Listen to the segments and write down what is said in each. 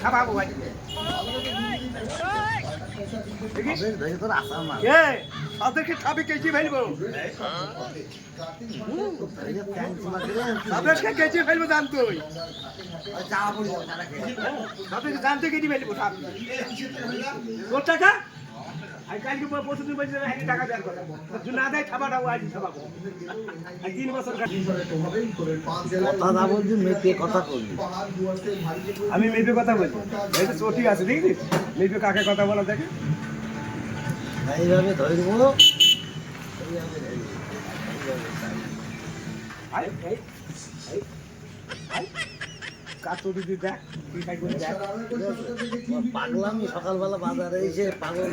ছাপাবো ভাই তাদেরকে ছাপে কেজি ফেলবো তাদেরকে কেজি ফেলবো জানতো তাদেরকে জানতে কেজি ফেলবো তোর টাকা কালকে প্রতিদিন বলছি টাকা দেওয়ার কথা না দেয় খাবারটাও আজ খাবাবো 3 বছর কথা বলছি মেপে কথা বলবি আমি মেপে কথা বলছি এটা চটি আছে দেখছিস মেপে কাকে কথা বলা দেখে এইভাবে ধরবো পাগলামি সকালবেলা বাজারে এসে পাগল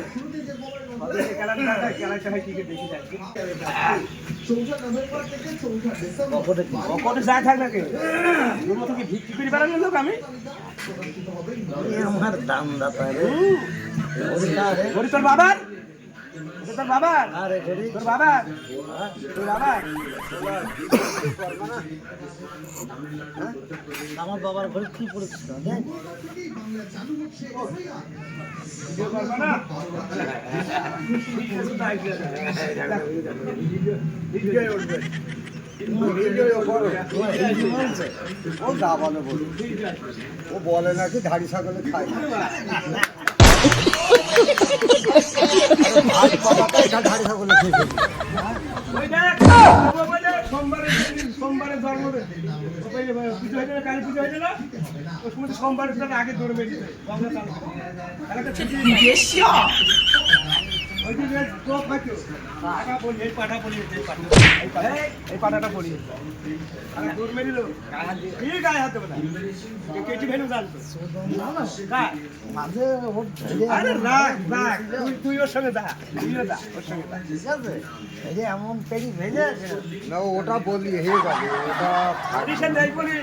ভিত্তি করে বেড়ানো লোক আমি আমার দাম দাতা তোর বাবার তোর বাবা আরে তোর বাবা তোর বাবা আমার বাবার ঘরে কি পড়েছিল ও যা বলে বল ও বলে নাকি ধাড়ি ছাগলে খায় ধাড়ি ছাগলে খেয়ে সোমবারে জন্মদিন পুজো হয়েছে না কালী পুজো হয়েছে না ওর সময় সোমবারের আগে দৌড় বেরিয়ে এই পাঠাটা পড়ি দৌড় মেরিল গায়ে হাতে কেটি ভেলু জানতো মাঝে তুই ওর সঙ্গে যা তুইও যা ওর সঙ্গে ঠিক আছে এই যে এমন পেড়ি ভেজে না ওটা বলি হয়ে যাবে ওটা অডিশন দেয় বলি